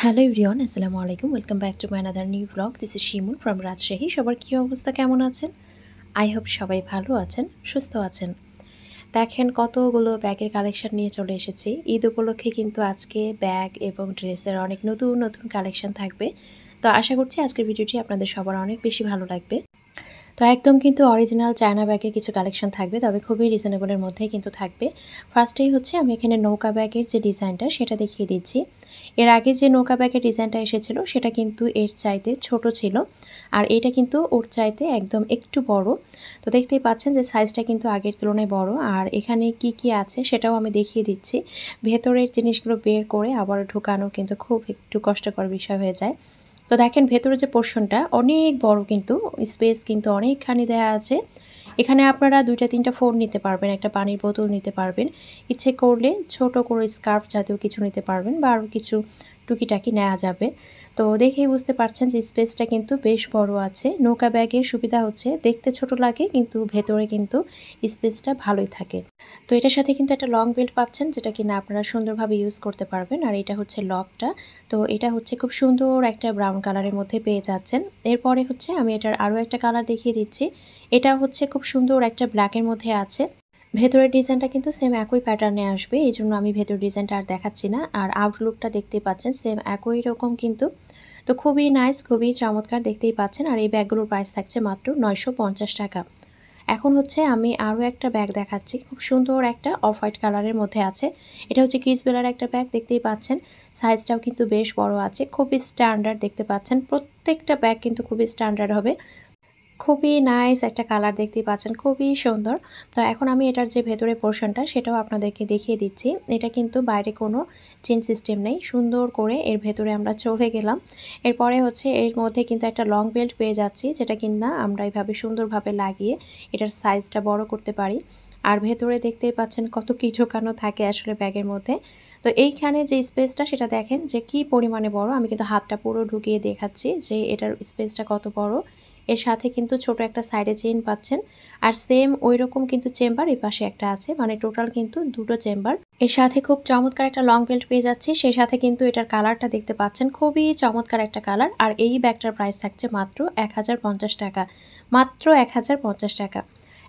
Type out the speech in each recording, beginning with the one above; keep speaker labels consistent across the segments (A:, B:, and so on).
A: Hello everyone, আসসালামু আলাইকুম। Welcome back to my another new blog. This is Shimul from Rajshahi. সবার কী অবস্থা, কেমন আছেন? আই হোপ সবাই ভালো আছেন, সুস্থ আছেন। দেখেন কতগুলো ব্যাগের কালেকশন নিয়ে চলে এসেছি। ঈদ উপলক্ষে কিন্তু আজকে ব্যাগ এবং ড্রেসের অনেক নতুন নতুন কালেকশন থাকবে। তো আশা করছি আজকের ভিডিওটি আপনাদের সবার অনেক বেশি ভালো লাগবে। তো একদম কিন্তু অরিজিনাল চায়না ব্যাগের কিছু কালেকশন থাকবে, তবে খুবই রিজনেবলের মধ্যেই কিন্তু থাকবে। ফার্স্টেই হচ্ছে আমি এখানে নৌকা ব্যাগের যে ডিজাইনটা সেটা দেখিয়ে দিচ্ছি। এর আগে যে নৌকা ব্যাগের ডিজাইনটা এসেছিল সেটা কিন্তু এর চাইতে ছোট ছিল, আর এটা কিন্তু ওর চাইতে একদম একটু বড়। তো দেখতেই পাচ্ছেন যে সাইজটা কিন্তু আগের তুলনায় বড়। আর এখানে কি কি আছে সেটাও আমি দেখিয়ে দিচ্ছি। ভেতরের জিনিসগুলো বের করে আবার ঢোকানো কিন্তু খুব একটু কষ্টকর বিষয় হয়ে যায়। তো দেখেন ভেতরে যে পোর্শনটা অনেক বড়, কিন্তু স্পেস কিন্তু অনেকখানি দেয়া আছে। এখানে আপনারা 2-3টা ফোন নিতে পারবেন, একটা পানির বোতল নিতে পারবেন, ইচ্ছে করলে ছোট করে স্কার্ফ জাতীয় কিছু নিতে পারবেন বা আরও কিছু টুকিটাকি নেওয়া যাবে। তো দেখেই বুঝতে পারছেন যে স্পেসটা কিন্তু বেশ বড় আছে। নৌকা ব্যাগের সুবিধা হচ্ছে দেখতে ছোট লাগে, কিন্তু ভেতরে কিন্তু স্পেসটা ভালোই থাকে। তো এটার সাথে কিন্তু একটা লং বেল্ট পাচ্ছেন, যেটা কিনা আপনারা সুন্দরভাবে ইউজ করতে পারবেন। আর এটা হচ্ছে লকটা। তো এটা হচ্ছে খুব সুন্দর একটা ব্রাউন কালারের মধ্যে পেয়ে যাচ্ছেন। এরপরে হচ্ছে আমি এটার আরও একটা কালার দেখিয়ে দিচ্ছি। এটা হচ্ছে খুব সুন্দর একটা ব্ল্যাকের মধ্যে আছে। ভেতরের ডিজাইনটা কিন্তু সেম একই প্যাটার্নে আসবে, এই জন্য আমি ভেতরের ডিজাইনটা আর দেখাচ্ছি না। আর আউটলুকটা দেখতেই পাচ্ছেন সেম একই রকম কিন্তু। তো খুবই নাইস, খুবই চমৎকার, দেখতেই পাচ্ছেন। আর এই ব্যাগগুলোর প্রাইস থাকছে মাত্র 950 টাকা। এখন হচ্ছে আমি আরও একটা ব্যাগ দেখাচ্ছি, খুব সুন্দর একটা অফ হোয়াইট কালারের মধ্যে আছে। এটা হচ্ছে ক্রিসবেলার একটা ব্যাগ, দেখতেই পাচ্ছেন। সাইজটাও কিন্তু বেশ বড় আছে, খুবই স্ট্যান্ডার্ড দেখতে পাচ্ছেন। প্রত্যেকটা ব্যাগ কিন্তু খুবই স্ট্যান্ডার্ড হবে। খুবই নাইস একটা কালার, দেখতেই পাচ্ছেন, খুবই সুন্দর। তো এখন আমি এটার যে ভেতরে পোর্শনটা সেটাও আপনাদেরকে দেখিয়ে দিচ্ছি। এটা কিন্তু বাইরে কোনো চেন সিস্টেম নেই, সুন্দর করে এর ভেতরে আমরা চলে গেলাম। এরপরে হচ্ছে এর মধ্যে কিন্তু একটা লং বেল্ট পেয়ে যাচ্ছি, যেটা কিনা আমরা এইভাবে সুন্দরভাবে লাগিয়ে এটার সাইজটা বড় করতে পারি। আর ভেতরে দেখতেই পাচ্ছেন কত কি ঢোকানো থাকে আসলে ব্যাগের মধ্যে। তো এইখানে যে স্পেসটা সেটা দেখেন যে কি পরিমাণে বড়। আমি কিন্তু হাতটা পুরো ঢুকিয়ে দেখাচ্ছি যে এটার স্পেসটা কত বড়। এর সাথে কিন্তু ছোট একটা সাইডে চেইন পাচ্ছেন। আর সেম ওই রকম কিন্তু চেম্বার এই পাশে একটা আছে, মানে টোটাল কিন্তু দুটো চেম্বার। এর সাথে খুব চমৎকার একটা লং বেল্ট পেয়ে যাচ্ছি। সেই সাথে কিন্তু এটার কালারটা দেখতে পাচ্ছেন, খুবই চমৎকার একটা কালার। আর এই ব্যাগটার প্রাইস থাকছে মাত্র 1050 টাকা, মাত্র 1050 টাকা।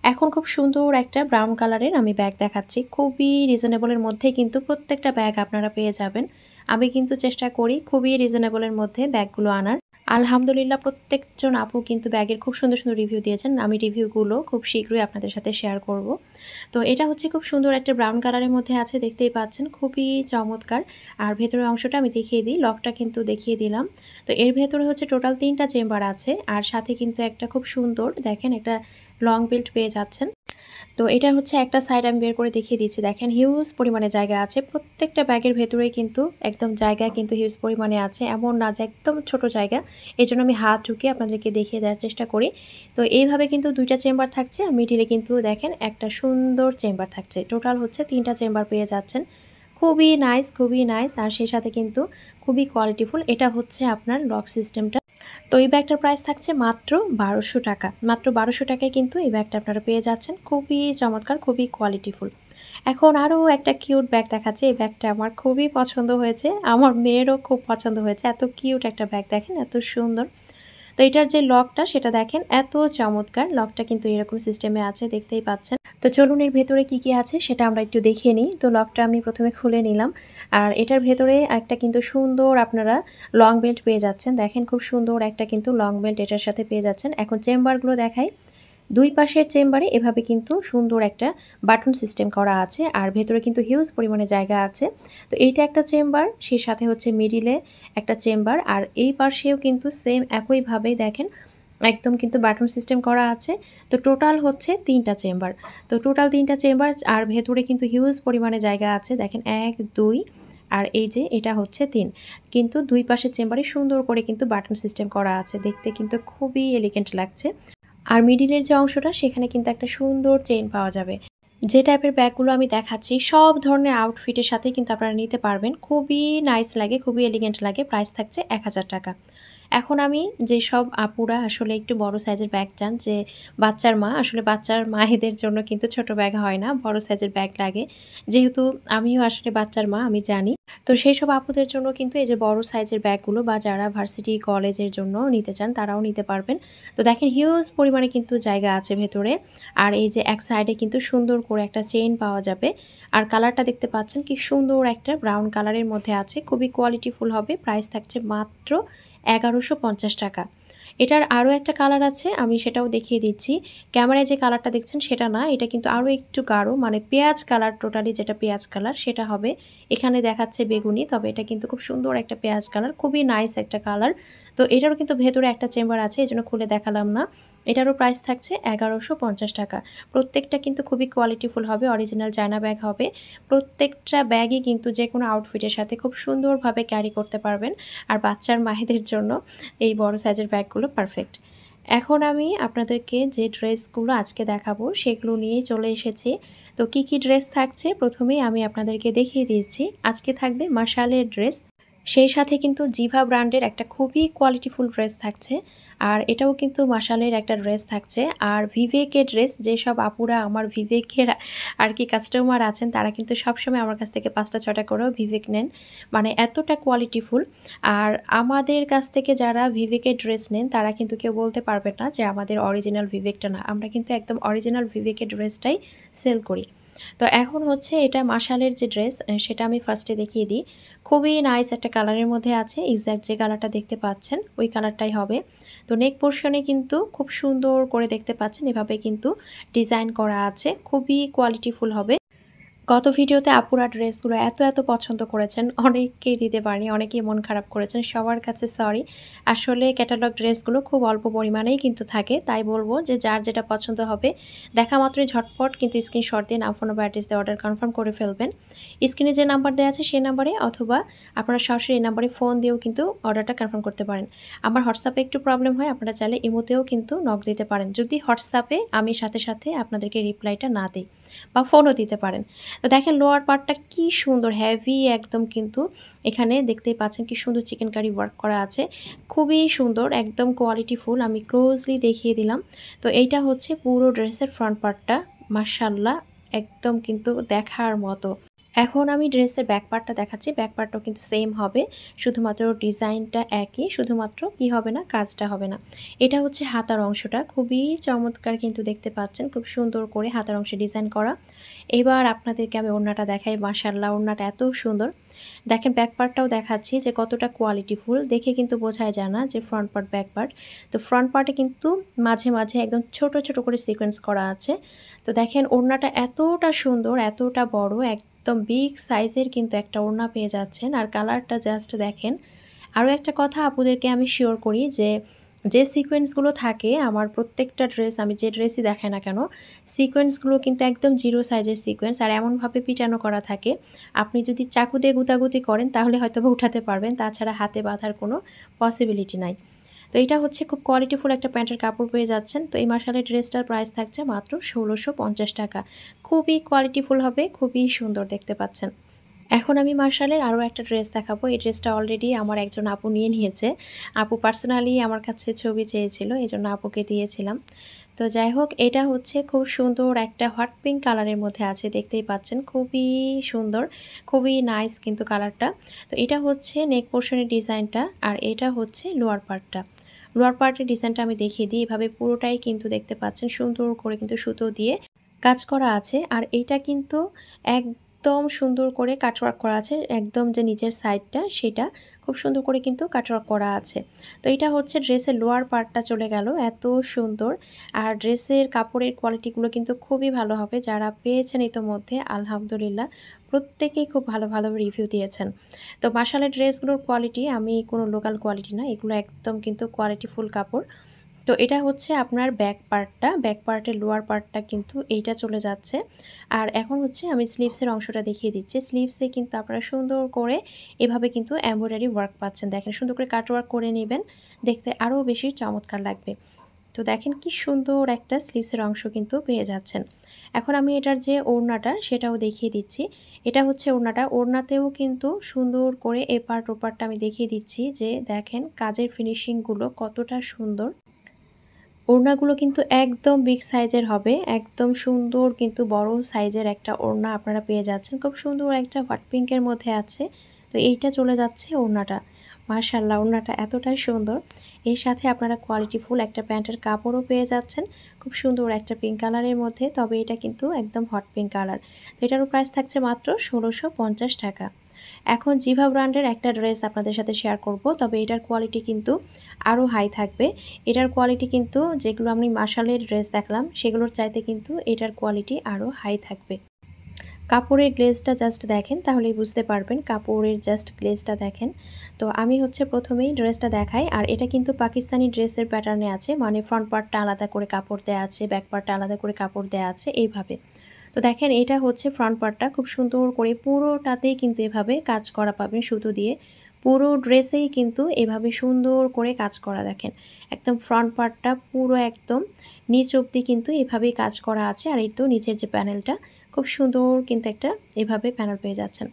A: এখন খুব সুন্দর একটা ব্রাউন কালারের আমি ব্যাগ দেখাচ্ছি, খুবই রিজনেবলের মধ্যে কিন্তু প্রত্যেকটা ব্যাগ আপনারা পেয়ে যাবেন। আমি কিন্তু চেষ্টা করি খুবই রিজনেবলের মধ্যে ব্যাগগুলো আনার। আলহামদুলিল্লাহ প্রত্যেকজন আপু কিন্তু ব্যাগের খুব সুন্দর সুন্দর রিভিউ দিয়েছেন। আমি রিভিউগুলো খুব শীঘ্রই আপনাদের সাথে শেয়ার করব। তো এটা হচ্ছে খুব সুন্দর একটা ব্রাউন কালারের মধ্যে আছে, দেখতেই পাচ্ছেন, খুবই চমৎকার। আর ভেতরের অংশটা আমি দেখিয়ে দিই, লকটা কিন্তু দেখিয়ে দিলাম। তো এর ভেতরে হচ্ছে টোটাল 3টা চেম্বার আছে, আর সাথে কিন্তু একটা খুব সুন্দর দেখেন একটা লং বেল্ট পেয়ে যাচ্ছেন। তো এটা হচ্ছে একটা সাইড আমি বের করে দেখিয়ে দিচ্ছি। দেখেন হিউজ পরিমাণে জায়গা আছে, প্রত্যেকটা ব্যাগের ভেতরেই কিন্তু একদম জায়গা কিন্তু হিউজ পরিমাণে আছে, এমন না যে একদম ছোট জায়গা। এই জন্য আমি হাত ঢুকিয়ে আপনাদেরকে দেখিয়ে দেওয়ার চেষ্টা করি। তো এইভাবে কিন্তু 2টা চেম্বার থাকছে, আর মিডিলে কিন্তু দেখেন একটা সুন্দর চেম্বার থাকছে। টোটাল হচ্ছে 3টা চেম্বার পেয়ে যাচ্ছেন। খুবই নাইস, খুবই নাইস। আর সেই সাথে কিন্তু খুবই কোয়ালিটিফুল। এটা হচ্ছে আপনার লক সিস্টেমটা। তো এই ব্যাগটার প্রাইস থাকছে মাত্র 1200 টাকা। মাত্র 1200 টাকায় কিন্তু এই ব্যাগটা আপনারা পেয়ে যাচ্ছেন, খুবই চমৎকার, খুবই কোয়ালিটিফুল। এখন আরও একটা কিউট ব্যাগ দেখাচ্ছে। এই ব্যাগটা আমার খুবই পছন্দ হয়েছে, আমার মেয়েরও খুব পছন্দ হয়েছে। এত কিউট একটা ব্যাগ, দেখেন এত সুন্দর। তো এটার যে লকটা সেটা দেখেন এত চমৎকার। লকটা কিন্তু এরকম সিস্টেমে আছে, দেখতেই পাচ্ছেন। তো চলুন এর ভেতরে কি কি আছে সেটা আমরা একটু দেখিয়ে নিই। তো লকটা আমি প্রথমে খুলে নিলাম। আর এটার ভেতরে একটা কিন্তু সুন্দর আপনারা লং বেল্ট পেয়ে যাচ্ছেন। দেখেন খুব সুন্দর একটা কিন্তু লং বেল্ট এটার সাথে পেয়ে যাচ্ছেন। এখন চেম্বারগুলো দেখাই। দুই পাশের চেম্বারে এভাবে কিন্তু সুন্দর একটা বাটন সিস্টেম করা আছে, আর ভেতরে কিন্তু হিউজ পরিমাণে জায়গা আছে। তো এইটা একটা চেম্বার, সেই সাথে হচ্ছে মিডিলে একটা চেম্বার, আর এই পাশেও কিন্তু সেম একইভাবে দেখেন একদম কিন্তু বাটন সিস্টেম করা আছে। তো টোটাল হচ্ছে 3টা চেম্বার। তো টোটাল 3টা চেম্বার, আর ভেতরে কিন্তু হিউজ পরিমাণে জায়গা আছে। দেখেন 1 2, আর এই যে এটা হচ্ছে 3। কিন্তু দুই পাশের চেম্বারে সুন্দর করে কিন্তু বাটন সিস্টেম করা আছে, দেখতে কিন্তু খুবই এলিগেন্ট লাগছে। আর মিডিলের যে অংশটা সেখানে কিন্তু একটা সুন্দর চেইন পাওয়া যাবে। যে টাইপের ব্যাগগুলো আমি দেখাচ্ছি সব ধরনের আউটফিটের সাথে কিন্তু আপনারা নিতে পারবেন, খুবই নাইস লাগে, খুবই এলিগেন্ট লাগে। প্রাইস থাকছে 1000 টাকা। এখন আমি যেসব আপুরা আসলে একটু বড় সাইজের ব্যাগ চান, যে বাচ্চার মা, আসলে বাচ্চার মায়েদের জন্য কিন্তু ছোট ব্যাগ হয় না, বড় সাইজের ব্যাগ লাগে। যেহেতু আমিও আসলে বাচ্চার মা, আমি জানি। তো সেই সব আপুদের জন্য কিন্তু এই যে বড় সাইজের ব্যাগগুলো, বা যারা ভার্সিটি কলেজের জন্য নিতে চান তারাও নিতে পারবেন। তো দেখেন হিউজ পরিমাণে কিন্তু জায়গা আছে ভেতরে। আর এই যে এক সাইডে কিন্তু সুন্দর করে একটা চেইন পাওয়া যাবে। আর কালারটা দেখতে পাচ্ছেন কি সুন্দর একটা ব্রাউন কালারের মধ্যে আছে, খুবই কোয়ালিটিফুল হবে। প্রাইস থাকছে মাত্র 1150 টাকা। এটার আরও একটা কালার আছে, আমি সেটাও দেখিয়ে দিচ্ছি। ক্যামেরায় যে কালারটা দেখছেন সেটা না, এটা কিন্তু আরও একটু গাঢ়, মানে পেঁয়াজ কালার, টোটালি যেটা পেঁয়াজ কালার সেটা হবে। এখানে দেখাচ্ছে বেগুনি, তবে এটা কিন্তু খুব সুন্দর একটা পেঁয়াজ কালার, খুবই নাইস একটা কালার। তো এটারও কিন্তু ভেতরে একটা চেম্বার আছে, এই জন্য খুলে দেখালাম না। এটারও প্রাইস থাকছে 1150 টাকা। প্রত্যেকটা কিন্তু খুবই কোয়ালিটিফুল হবে, অরিজিনাল চায়না ব্যাগ হবে। প্রত্যেকটা ব্যাগই কিন্তু যে কোনো আউটফিটের সাথে খুব সুন্দরভাবে ক্যারি করতে পারবেন। আর বাচ্চার মায়েদের জন্য এই বড় সাইজের ব্যাগগুলো পারফেক্ট। এখন আমি আপনাদেরকে যে ড্রেসগুলো আজকে দেখাবো সেগুলো নিয়েই চলে এসেছি। তো কি কি ড্রেস থাকছে প্রথমেই আমি আপনাদেরকে দেখিয়ে দিয়েছি। আজকে থাকবে মাশালের ড্রেস, সেই সাথে কিন্তু জিভা ব্র্যান্ডের একটা খুবই কোয়ালিটিফুল ড্রেস থাকছে। আর এটাও কিন্তু মাশালের একটা ড্রেস থাকছে। আর ভিভেকের ড্রেস, যেসব আপুরা আমার ভিভেকের আর কি কাস্টমার আছেন তারা কিন্তু সবসময় আমার কাছ থেকে 5টা 6টা করেও ভিভেক নেন, মানে এতটা কোয়ালিটিফুল। আর আমাদের কাছ থেকে যারা ভিভেকের ড্রেস নেন তারা কিন্তু কেউ বলতে পারবে না যে আমাদের অরিজিনাল ভিভেকটা না, আমরা কিন্তু একদম অরিজিনাল ভিভেকের ড্রেসটাই সেল করি। তো এখন হচ্ছে এটা মাশালের যে ড্রেস, সেটা আমি ফার্স্টে দেখিয়ে দিই। খুবই নাইস একটা কালারের মধ্যে আছে, এক্স্যাক্ট যে কালারটা দেখতে পাচ্ছেন ওই কালারটাই হবে। তো নেক পোর্শনে কিন্তু খুব সুন্দর করে দেখতে পাচ্ছেন এভাবে কিন্তু ডিজাইন করা আছে, খুবই কোয়ালিটিফুল হবে। গত ভিডিওতে আপুরা ড্রেসগুলো এত এত পছন্দ করেছেন, অনেকেই দিতে পারেনি, অনেকেই মন খারাপ করেছেন, সবার কাছে সরি। আসলে ক্যাটালগ ড্রেসগুলো খুব অল্প পরিমাণেই কিন্তু থাকে, তাই বলবো যে যার যেটা পছন্দ হবে দেখা মাত্রই ঝটপট কিন্তু স্ক্রিনশট দিয়ে নাম, ফোন বা অ্যাড্রেস দিয়ে অর্ডার কনফার্ম করে ফেলবেন। স্ক্রিনে যে নাম্বার দেওয়া আছে সেই নাম্বারে, অথবা আপনারা সরাসরি এই নাম্বারে ফোন দিয়েও কিন্তু অর্ডারটা কনফার্ম করতে পারেন। আমার হোয়াটসঅ্যাপে একটু প্রবলেম হয়, আপনারা চাইলে ইমোতেও কিন্তু নক দিতে পারেন, যদি হোয়াটসঅ্যাপে আমি সাথে সাথে আপনাদেরকে রিপ্লাইটা না দিই, বা ফোনও দিতে পারেন। তো দেখেন লোয়ার পার্টটা কি সুন্দর হেভি একদম, কিন্তু এখানে দেখতেই পাচ্ছেন কি সুন্দর চিকেন কারি ওয়ার্ক করা আছে, খুবই সুন্দর, একদম কোয়ালিটিফুল। আমি ক্লোজলি দেখিয়ে দিলাম। তো এইটা হচ্ছে পুরো ড্রেসের ফ্রন্ট পার্টটা, মাশাআল্লাহ একদম কিন্তু দেখার মতো। এখন আমি ড্রেসের ব্যাক পার্টটা দেখাচ্ছি, ব্যাক পার্টটাও কিন্তু সেম হবে, শুধুমাত্র ডিজাইনটা একই, শুধুমাত্র কি হবে না, কাজটা হবে না। এটা হচ্ছে হাতার অংশটা, খুবই চমৎকার কিন্তু দেখতে পাচ্ছেন, খুব সুন্দর করে হাতার অংশে ডিজাইন করা। এবার আপনাদেরকে আমি ওড়নাটা দেখাই, মাশাআল্লাহ ওড়নাটা এত সুন্দর। দেখেন ব্যাক পার্টটাও দেখাচ্ছি যে কতটা কোয়ালিটিফুল, দেখে কিন্তু বোঝাই যায় না যে ফ্রন্ট পার্ট ব্যাক পার্ট। তো ফ্রন্ট পার্টে কিন্তু মাঝে মাঝে একদম ছোট ছোট করে সিকোয়েন্স করা আছে। তো দেখেন ওড়নাটা এতটা সুন্দর, এতটা বড়, একদম বিগ সাইজের কিন্তু একটা ওড়না পেয়ে যাচ্ছেন। আর কালারটা জাস্ট দেখেন। আরও একটা কথা আপুদেরকে আমি শিওর করি, যে সিকোয়েন্সগুলো থাকে আমার প্রত্যেকটা ড্রেস, আমি যে ড্রেসই দেখাই না কেন, সিকোয়েন্সগুলো কিন্তু একদম 0 সাইজের সিকোয়েন্স, আর এমনভাবে পিটানো করা থাকে আপনি যদি চাকু দিয়ে গুতাগুতি করেন তাহলে হয়তো বা উঠাতে পারবেন, তাছাড়া হাতে বাঁধার কোনো পসিবিলিটি নাই। তো এটা হচ্ছে খুব কোয়ালিটিফুল একটা প্যান্টের কাপড় পেয়ে যাচ্ছেন। তো এই মাশালের ড্রেসটার প্রাইস থাকছে মাত্র 1650 টাকা। খুবই কোয়ালিটিফুল হবে, খুবই সুন্দর দেখতে পাচ্ছেন। এখন আমি মাশালের আরও একটা ড্রেস দেখাবো। এই ড্রেসটা অলরেডি আমার একজন আপু নিয়ে নিয়েছে। আপু পার্সোনালি আমার কাছে ছবি চেয়েছিল, এই জন্য আপুকে দিয়েছিলাম। তো যাই হোক, এটা হচ্ছে খুব সুন্দর একটা হট পিঙ্ক কালারের মধ্যে আছে, দেখতেই পাচ্ছেন খুবই সুন্দর, খুবই নাইস কিন্তু কালারটা। তো এটা হচ্ছে নেক পোর্শনের ডিজাইনটা, আর এটা হচ্ছে লোয়ার পার্টটা। লোয়ার পার্টের ডিজাইনটা আমি দেখিয়ে দিই, এভাবে পুরোটাই কিন্তু দেখতে পাচ্ছেন সুন্দর করে কিন্তু সুতো দিয়ে কাজ করা আছে। আর এটা কিন্তু একদম সুন্দর করে কাটওয়ার্ক করা আছে, একদম যে নিচের সাইডটা সেটা খুব সুন্দর করে কিন্তু কাটওয়ার্ক করা আছে। তো এটা হচ্ছে ড্রেসের লোয়ার পার্টটা চলে গেল, এত সুন্দর। আর ড্রেসের কাপড়ের কোয়ালিটিগুলো কিন্তু খুবই ভালো হবে, যারা পেয়েছেন ইতোমধ্যে আলহামদুলিল্লাহ প্রত্যেকেই খুব ভালো ভালো রিভিউ দিয়েছেন। তো মাশাআল্লাহ ড্রেসগুলোর কোয়ালিটি আমি কোনো লোকাল কোয়ালিটি না, এগুলো একদম কিন্তু কোয়ালিটিফুল কাপড়। তো এটা হচ্ছে আপনার ব্যাক পার্টটা, ব্যাক পার্টের লোয়ার পার্টটা কিন্তু এইটা চলে যাচ্ছে। আর এখন হচ্ছে আমি স্লিভসের অংশটা দেখিয়ে দিচ্ছি। স্লিভসে কিন্তু আপনারা সুন্দর করে এভাবে কিন্তু এমব্রয়ডারি ওয়ার্ক পাচ্ছেন, দেখেন সুন্দর করে কাট ওয়ার্ক করে নেবেন, দেখতে আরও বেশি চমৎকার লাগবে। তো দেখেন কি সুন্দর একটা স্লিভসের অংশ কিন্তু পেয়ে যাচ্ছেন। এখন আমি এটার যে ওড়নাটা সেটাও দেখিয়ে দিচ্ছি। এটা হচ্ছে ওড়নাটা, ওড়নাতেও কিন্তু সুন্দর করে এপার্ট ওপারটা আমি দেখিয়ে দিচ্ছি যে দেখেন কাজের ফিনিশিংগুলো কতটা সুন্দর। ওড়নাগুলো কিন্তু একদম বিগ সাইজের হবে, একদম সুন্দর কিন্তু বড় সাইজের একটা ওড়না আপনারা পেয়ে যাচ্ছেন। খুব সুন্দর একটা হট পিঙ্কের মধ্যে আছে। তো এইটা চলে যাচ্ছে ওড়নাটা। মাশাআল্লাহ, ওড়নাটা এতটাই সুন্দর। এর সাথে আপনারা কোয়ালিটিফুল একটা প্যান্টের কাপড়ও পেয়ে যাচ্ছেন খুব সুন্দর একটা পিঙ্ক কালারের মধ্যে, তবে এটা কিন্তু একদম হট পিঙ্ক কালার। তো এটারও প্রাইস থাকছে মাত্র ১৬৫০ টাকা। এখন জিভা ব্র্যান্ডের একটা ড্রেস আপনাদের সাথে শেয়ার করব, তবে এটার কোয়ালিটি কিন্তু আরও হাই থাকবে। এটার কোয়ালিটি কিন্তু যেগুলো আমি মার্শালের ড্রেস দেখলাম সেগুলোর চাইতে কিন্তু এটার কোয়ালিটি আরও হাই থাকবে। কাপড়ের গ্লেজটা জাস্ট দেখেন তাহলেই বুঝতে পারবেন, কাপড়ের জাস্ট গ্লেজটা দেখেন। তো আমি হচ্ছে প্রথমেই ড্রেসটা দেখাই, আর এটা কিন্তু পাকিস্তানি ড্রেসের প্যাটার্নে আছে, মানে ফ্রন্ট পার্টটা আলাদা করে কাপড় দেওয়া আছে, ব্যাক পার্টটা আলাদা করে কাপড় দেওয়া আছে এইভাবে। তো দেখেন এটা হচ্ছে ফ্রন্ট পার্টটা, খুব সুন্দর করে পুরোটাতেই কিন্তু এভাবে কাজ করা পাবেন সুতো দিয়ে। পুরো ড্রেসেই কিন্তু এভাবে সুন্দর করে কাজ করা, দেখেন একদম ফ্রন্ট পার্টটা পুরো একদম নিচ অবধি কিন্তু এভাবেই কাজ করা আছে। আর এই তো নিচের যে প্যানেলটা খুব সুন্দর কিন্তু একটা এভাবে প্যানেল পেয়ে যাচ্ছেন।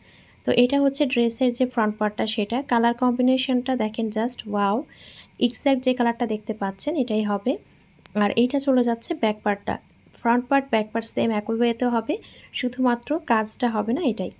A: তো এটা হচ্ছে ড্রেসের যে ফ্রন্ট পার্টটা, সেটা কালার কম্বিনেশনটা দেখেন জাস্ট ওয়াও, এক্স্যাক্ট যে কালারটা দেখতে পাচ্ছেন এটাই হবে। আর এইটা চলে যাচ্ছে ব্যাক পার্টটা, front part back part same একই ওয়েতে হবে, শুধুমাত্র কাজটা হবে না এটাই।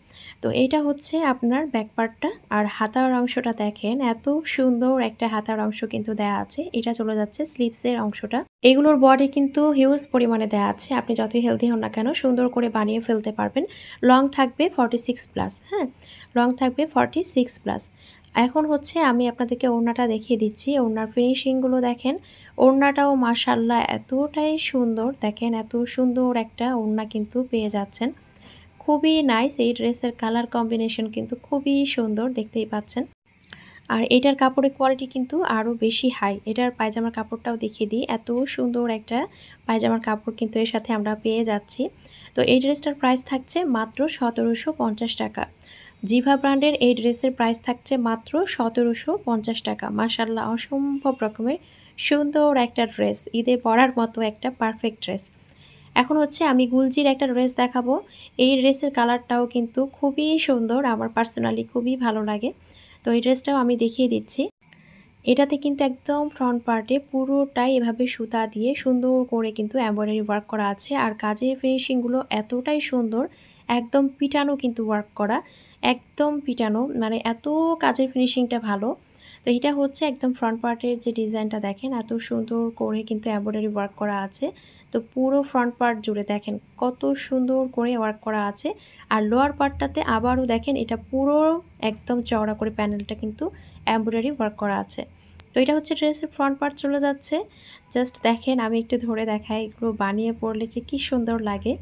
A: তো এইটা হচ্ছে আপনার ব্যাক পার্টটা। আর হাতার অংশটা দেখেন এত সুন্দর একটা হাতার অংশ কিন্তু দেয়া আছে। এটা চলে যাচ্ছে স্লিভসের অংশটা। এগুলোর বডি কিন্তু হিউজ পরিমাণে দেয়া আছে, আপনি যতই হেলদি হন না কেন সুন্দর করে বানিয়ে ফেলতে পারবেন। লং থাকবে 46+, হ্যাঁ লং থাকবে 46+। এখন হচ্ছে আমি আপনাদেরকে ওড়নাটা দেখিয়ে দিচ্ছি, ওড়নার ফিনিশিংগুলো দেখেন। ওড়নাটাও মাশাআল্লাহ এতটাই সুন্দর, দেখেন এত সুন্দর একটা ওড়না কিন্তু পেয়ে যাচ্ছেন, খুবই নাইস। এই ড্রেসের কালার কম্বিনেশন কিন্তু খুবই সুন্দর, দেখতেই পাচ্ছেন। আর এটার কাপড়ের কোয়ালিটি কিন্তু আরও বেশি হাই। এটার পায়জামার কাপড়টাও দেখিয়ে দিই, এত সুন্দর একটা পায়জামার কাপড় কিন্তু এর সাথে আমরা পেয়ে যাচ্ছি। তো এই ড্রেসটার প্রাইস থাকছে মাত্র ১৭৫০ টাকা। জিভা ব্র্যান্ডের এই ড্রেসের প্রাইস থাকছে মাত্র ১৭৫০ টাকা। মাশাআল্লাহ, অসম্ভব রকমের সুন্দর একটা ড্রেস, ঈদে পরার মতো একটা পারফেক্ট ড্রেস। এখন হচ্ছে আমি গুলজির একটা ড্রেস দেখাবো। এই ড্রেসের কালারটাও কিন্তু খুবই সুন্দর, আমার পার্সোনালি খুবই ভালো লাগে। তো এই ড্রেসটাও আমি দেখিয়ে দিচ্ছি। এটাতে কিন্তু একদম ফ্রন্ট পার্টে পুরোটাই এভাবে সুতা দিয়ে সুন্দর করে কিন্তু এমব্রয়ডারি ওয়ার্ক করা আছে। আর কাজের ফিনিশিংগুলো এতটাই সুন্দর, একদম পিটানো কিন্তু ওয়ার্ক করা, একদম পিটানো, মানে এত কাজের ফিনিশিংটা ভালো। তো এটা হচ্ছে একদম ফ্রন্ট পার্টের যে ডিজাইনটা দেখেন এত সুন্দর করে কিন্তু এমব্রয়ডারি ওয়ার্ক করা আছে। তো পুরো ফ্রন্ট পার্ট জুড়ে দেখেন কত সুন্দর করে ওয়ার্ক করা আছে। আর লোয়ার পার্টটাতে আবারও দেখেন এটা পুরো একদম চওড়া করে প্যানেলটা কিন্তু এমব্রয়ডারি ওয়ার্ক করা আছে। তো এটা হচ্ছে ড্রেসের ফ্রন্ট পার্ট চলে যাচ্ছে। জাস্ট দেখেন আমি একটু ধরে দেখাই, এগুলো বানিয়ে পরলে যে কী সুন্দর লাগে।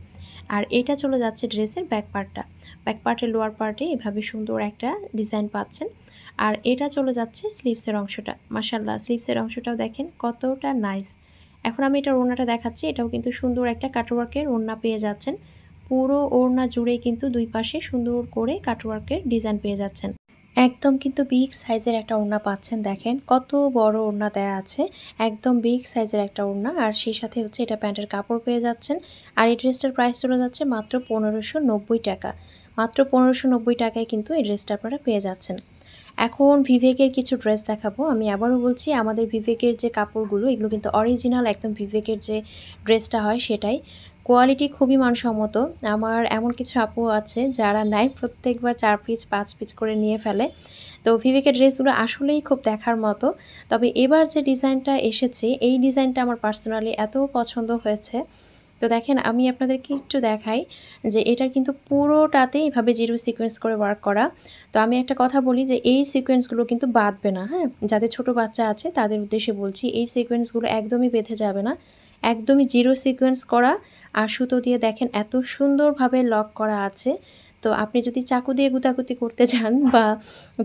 A: আর এটা চলে যাচ্ছে ড্রেসের ব্যাক পার্টটা। ব্যাক পার্টের লোয়ার পার্টে এভাবে সুন্দর একটা ডিজাইন পাচ্ছেন। আর এটা চলে যাচ্ছে স্লিভসের অংশটা। মাশাআল্লাহ, স্লিভসের অংশটাও দেখেন কতটা নাইস। এখন আমি এটার ওড়নাটা দেখাচ্ছি, এটাও কিন্তু সুন্দর একটা কাটওয়ার্কের ওড়না পেয়ে যাচ্ছেন। পুরো ওড়না জুড়েই কিন্তু দুই পাশে সুন্দর করে কাটওয়ার্কের ডিজাইন পেয়ে যাচ্ছেন। একদম কিন্তু বিগ সাইজের একটা ওড়না পাচ্ছেন, দেখেন কত বড় ওড়না দেয়া আছে, একদম বিগ সাইজের একটা ওড়না। আর সেই সাথে হচ্ছে এটা প্যান্টের কাপড় পেয়ে যাচ্ছেন। আর এই ড্রেসটার প্রাইস চলে যাচ্ছে মাত্র ১৫৯০ টাকা। মাত্র ১৫৯০ টাকায় কিন্তু এই ড্রেসটা আপনারা পেয়ে যাচ্ছেন। এখন ভিভেকের কিছু ড্রেস দেখাবো। আমি আবারও বলছি, আমাদের ভিভেকের যে কাপড়গুলো এগুলো কিন্তু অরিজিনাল একদম ভিভেকের যে ড্রেসটা হয় সেটাই, কোয়ালিটি খুবই মানসম্মত। আমার এমন কিছু আপু আছে যারা নেয় প্রত্যেকবার ৪ পিস ৫ পিস করে নিয়ে ফেলে। তো ভিভেকের ড্রেসগুলো আসলেই খুব দেখার মতো। তবে এবার যে ডিজাইনটা এসেছে এই ডিজাইনটা আমার পার্সোনালি এত পছন্দ হয়েছে। তো দেখেন আমি আপনাদেরকে একটু দেখাই যে এটার কিন্তু পুরোটাতেই এভাবে জিরো সিকোয়েন্স করে ওয়ার্ক করা। তো আমি একটা কথা বলি যে এই সিকোয়েন্সগুলো কিন্তু বাঁধবে না, হ্যাঁ যাদের ছোট বাচ্চা আছে তাদের উদ্দেশ্যে বলছি, এই সিকোয়েন্সগুলো একদমই বেঁধে যাবে না, একদমই জিরো সিকোয়েন্স করা। আর সুতো দিয়ে দেখেন এত সুন্দরভাবে লক করা আছে। তো আপনি যদি চাকু দিয়ে গুতাগুতি করতে চান বা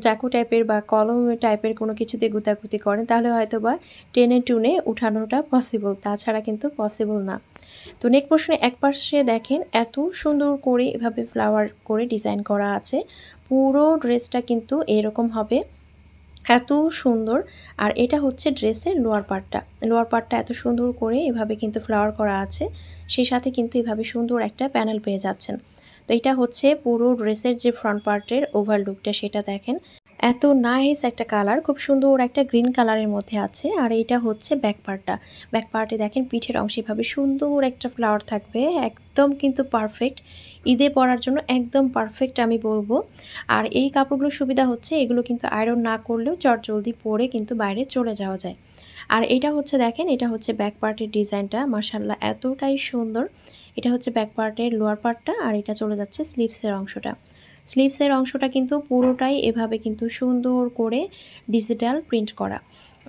A: চাকু টাইপের বা কলম টাইপের কোনো কিছু দিয়ে গুতাগুতি করেন তাহলে হয়তো বা টেনে টুনে উঠানোটা পসিবল, তাছাড়া কিন্তু পসিবল না। তো নেক পোর্শনে এক পাশে দেখেন এত সুন্দর করে এভাবে ফ্লাওয়ার করে ডিজাইন করা আছে, পুরো ড্রেসটা কিন্তু এরকম হবে। এত সুন্দর। আর এটা হচ্ছে ড্রেসের লোয়ার পার্টটা এত সুন্দর করে এভাবে কিন্তু ফ্লাওয়ার করা আছে, সেই সাথে কিন্তু এভাবে সুন্দর একটা প্যানেল পেয়ে যাচ্ছেন। তো এটা হচ্ছে পুরো ড্রেসের যে ফ্রন্ট পার্টের ওভারলুকটা, সেটা দেখেন এত নাইস একটা কালার, খুব সুন্দর একটা গ্রিন কালারের মধ্যে আছে। আর এইটা হচ্ছে ব্যাক পার্টে দেখেন পিঠের অংশে এভাবে সুন্দর একটা ফ্লাওয়ার থাকবে, একদম কিন্তু পারফেক্ট, ঈদে পরার জন্য একদম পারফেক্ট আমি বলবো। আর এই কাপড়গুলোর সুবিধা হচ্ছে এগুলো কিন্তু আয়রন না করলেও চটজলদি পরে কিন্তু বাইরে চলে যাওয়া যায়। আর এটা হচ্ছে দেখেন, এটা হচ্ছে ব্যাক পার্টের ডিজাইনটা, মাশাআল্লাহ এতটাই সুন্দর। এটা হচ্ছে ব্যাক পার্টের লোয়ার পার্টটা, আর এটা চলে যাচ্ছে স্লিভসের অংশটা। স্লিভসের অংশটা কিন্তু পুরোটাই এভাবে কিন্তু সুন্দর করে ডিজিটাল প্রিন্ট করা।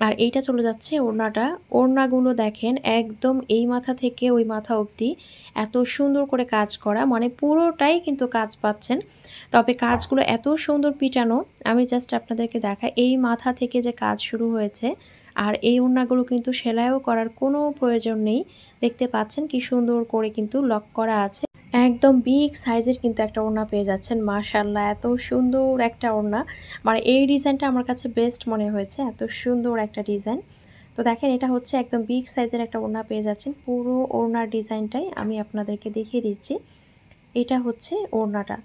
A: আর এইটা চলে যাচ্ছে ওড়নাটা। ওড়নাগুলো দেখেন একদম এই মাথা থেকে ওই মাথা অবধি এত সুন্দর করে কাজ করা, মানে পুরোটাই কিন্তু কাজ পাচ্ছেন। তবে কাজগুলো এত সুন্দর পিটানো, আমি জাস্ট আপনাদেরকে দেখাই, এই মাথা থেকে যে কাজ শুরু হয়েছে। আর এই ওড়নাগুলো কিন্তু সেলাইও করার কোনো প্রয়োজন নেই, দেখতে পাচ্ছেন কি সুন্দর করে কিন্তু লক করা আছে। একদম বিগ সাইজের কিন্তু একটা ওড়না পেয়ে যাচ্ছেন, মাশাআল্লাহ এত সুন্দর একটা ওড়না। মানে এই ডিজাইনটা আমার কাছে বেস্ট মনে হয়েছে, এত সুন্দর একটা ডিজাইন। তো দেখেন এটা হচ্ছে একদম বিগ সাইজের একটা ওড়না পেয়ে যাচ্ছেন। পুরো ওড়নার ডিজাইনটাই আমি আপনাদেরকে দেখিয়ে দিচ্ছি। এটা হচ্ছে ওড়নাটা,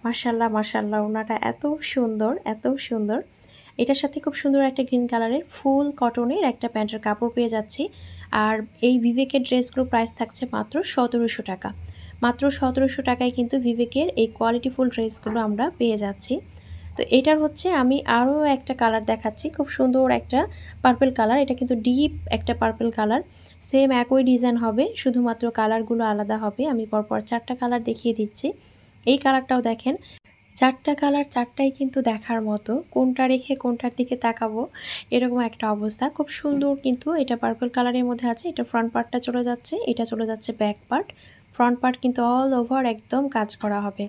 A: মাশাআল্লাহ মাশাআল্লাহ ওড়নাটা এত সুন্দর, এত সুন্দর। এটার সাথে খুব সুন্দর একটা গ্রিন কালারের ফুল কটনের একটা প্যান্টের কাপড় পেয়ে যাচ্ছি। আর এই বিবেকের ড্রেসগুলো প্রাইস থাকছে মাত্র ১৭০০ টাকা। মাত্র ১৭০০ টাকায় কিন্তু বিবেকের এই কোয়ালিটিফুল ড্রেসগুলো আমরা পেয়ে যাচ্ছি। তো এটার হচ্ছে আমি আরও একটা কালার দেখাচ্ছি, খুব সুন্দর একটা পার্পল কালার। এটা কিন্তু ডিপ একটা পার্পল কালার, সেম একই ডিজাইন হবে, শুধুমাত্র কালারগুলো আলাদা হবে। আমি পরপর 4টা কালার দেখিয়ে দিচ্ছি। এই কালারটাও দেখেন, 4টা কালার 4টাই কিন্তু দেখার মতো, কোনটা রেখে কোনটার দিকে তাকাবো এরকম একটা অবস্থা। খুব সুন্দর কিন্তু এটা পার্পল কালারের মধ্যে আছে। এটা ফ্রন্ট পার্টটা চলে যাচ্ছে, এটা চলে যাচ্ছে ব্যাক পার্ট। ফ্রন্ট পার্ট কিন্তু অল ওভার একদম কাজ করা হবে।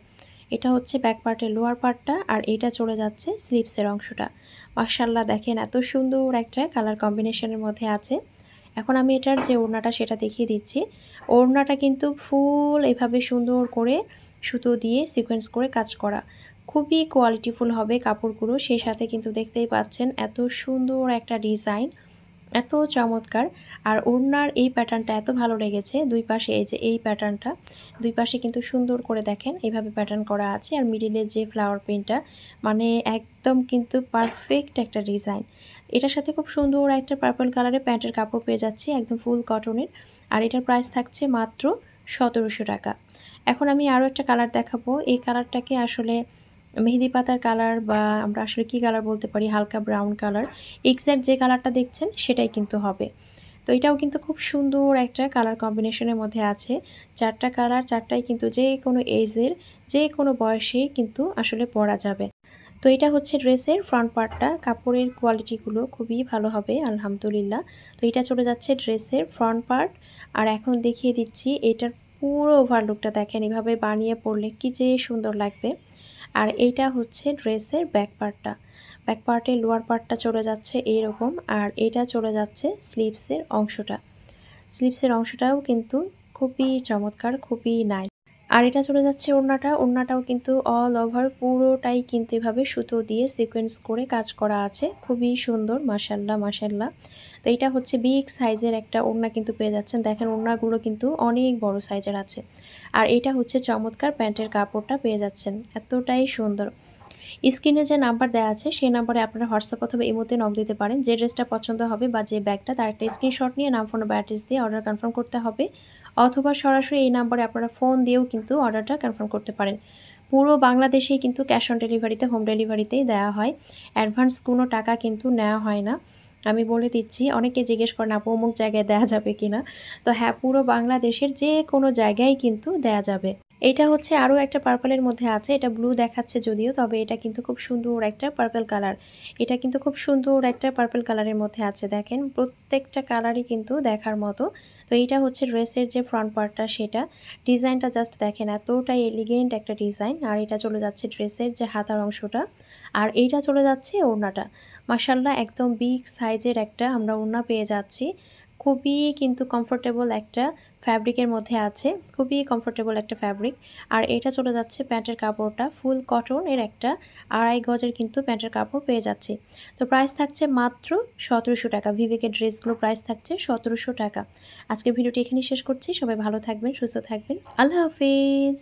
A: এটা হচ্ছে ব্যাক পার্টের লোয়ার পার্টটা, আর এটা চলে যাচ্ছে স্লিভসের অংশটা। মাশাআল্লাহ দেখেন এত সুন্দর একটা কালার কম্বিনেশনের মধ্যে আছে। এখন আমি এটার যে ওড়নাটা সেটা দেখিয়ে দিচ্ছি। ওড়নাটা কিন্তু ফুল এভাবে সুন্দর করে সুতো দিয়ে সিকোয়েন্স করে কাজ করা, খুবই কোয়ালিটিফুল হবে কাপড়গুলো। সেই সাথে কিন্তু দেখতেই পাচ্ছেন এত সুন্দর একটা ডিজাইন, এত চমৎকার। আর ওড়নার এই প্যাটার্নটা এত ভালো লেগেছে, দুই পাশে এই যে এই প্যাটার্নটা, দুই পাশে কিন্তু সুন্দর করে দেখেন এইভাবে প্যাটার্ন করা আছে। আর মিডিলে যে ফ্লাওয়ার প্রিন্টটা, মানে একদম কিন্তু পারফেক্ট একটা ডিজাইন। এটার সাথে খুব সুন্দর একটা পার্পল কালারের প্যান্টের কাপড় পেয়ে যাচ্ছি, একদম ফুল কটনের। আর এটার প্রাইস থাকছে মাত্র ১৭০০ টাকা। এখন আমি আরও একটা কালার দেখাবো। এই কালারটাকে আসলে মেহেদি পাতার কালার, বা আমরা আসলে কী কালার বলতে পারি, হালকা ব্রাউন কালার। এক্স্যাক্ট যে কালারটা দেখছেন সেটাই কিন্তু হবে। তো এটাও কিন্তু খুব সুন্দর একটা কালার কম্বিনেশনের মধ্যে আছে। 4টা কালার, 4টাই কিন্তু যে কোনো এজের, যে কোনো বয়সে কিন্তু আসলে পরা যাবে। তো এটা হচ্ছে ড্রেসের ফ্রন্ট পার্টটা, কাপড়ের কোয়ালিটিগুলো খুবই ভালো হবে আলহামদুলিল্লাহ। তো এটা চলে যাচ্ছে ড্রেসের ফ্রন্ট পার্ট। আর এখন দেখিয়ে দিচ্ছি এটার পুরো ওভারলুকটা, দেখেন এভাবে বানিয়ে পরলে কি যে সুন্দর লাগবে। আর এইটা হচ্ছে ড্রেসের ব্যাক পার্টটা, ব্যাক পার্টের লোয়ার পার্টটা চলে যাচ্ছে এইরকম, আর এটা চলে যাচ্ছে স্লিভসের অংশটা। স্লিভসের অংশটাও কিন্তু খুবই চমৎকার, খুবই নাইস। আর এটা চলে যাচ্ছে ওড়নাটা, ওড়নাটাও কিন্তু অল ওভার পুরোটাই কিন্তু এভাবে সুতো দিয়ে সিকোয়েন্স করে কাজ করা আছে, খুবই সুন্দর, মাশাআল্লাহ মাশাআল্লাহ। তো এটা হচ্ছে বিগ সাইজের একটা ওড়না কিন্তু পেয়ে যাচ্ছেন, দেখেন ওড়নাগুলো কিন্তু অনেক বড় সাইজের আছে। আর এটা হচ্ছে চমৎকার প্যান্টের কাপড়টা পেয়ে যাচ্ছেন, এতটাই সুন্দর। স্ক্রিনে যে নাম্বার দেওয়া আছে সেই নাম্বারে আপনারা হোয়াটসঅ্যাপ অথবা ইমোতে নক দিতে পারেন। যে ড্রেসটা পছন্দ হবে বা যে ব্যাগটা, তার একটা স্ক্রিনশট নিয়ে নাম, ফোন বা অ্যাড্রেস দিয়ে অর্ডার কনফার্ম করতে হবে। অথবা সরাসরি এই নাম্বারে আপনারা ফোন দিয়েও কিন্তু অর্ডারটা কনফার্ম করতে পারেন। পুরো বাংলাদেশেই কিন্তু ক্যাশ অন ডেলিভারিতে, হোম ডেলিভারিতেই দেওয়া হয়, অ্যাডভান্স কোনো টাকা কিন্তু নেওয়া হয় না। আমি বলে দিচ্ছি, অনেকে জিজ্ঞেস করেন আপু অমুক জায়গায় দেওয়া যাবে কিনা। তো হ্যাঁ, পুরো বাংলাদেশের যে কোনো জায়গায় কিন্তু দেওয়া যাবে। এটা হচ্ছে আরও একটা পার্পলের মধ্যে আছে, এটা ব্লু দেখাচ্ছে যদিও, তবে এটা কিন্তু খুব সুন্দর একটা পার্পল কালার। এটা কিন্তু খুব সুন্দর একটা পার্পল কালারের মধ্যে আছে, দেখেন প্রত্যেকটা কালারই কিন্তু দেখার মতো। তো এইটা হচ্ছে ড্রেসের যে ফ্রন্ট পার্টটা, সেটা ডিজাইনটা জাস্ট দেখেন এতটাই এলিগেন্ট একটা ডিজাইন। আর এটা চলে যাচ্ছে ড্রেসের যে হাতার অংশটা, আর এইটা চলে যাচ্ছে ওড়নাটা। মাশাআল্লাহ একদম বিগ সাইজের একটা আমরা ওড়না পেয়ে যাচ্ছি, খুবই কিন্তু কমফোর্টেবল একটা ফ্যাব্রিকের মধ্যে আছে, খুবই কমফোর্টেবল একটা ফ্যাব্রিক। আর এটা চলে যাচ্ছে প্যান্টের কাপড়টা ফুল কটন এর একটা 2.5 গজের কিন্তু প্যান্টের কাপড় পেয়ে যাচ্ছি। তো প্রাইস থাকছে মাত্র 1700 টাকা। ভিভেকের ড্রেসগুলো প্রাইস থাকছে 1700 টাকা। আজকের ভিডিওটি এখানেই শেষ করছি। সবাই ভালো থাকবেন, সুস্থ থাকবেন। আল্লাহ হাফেজ।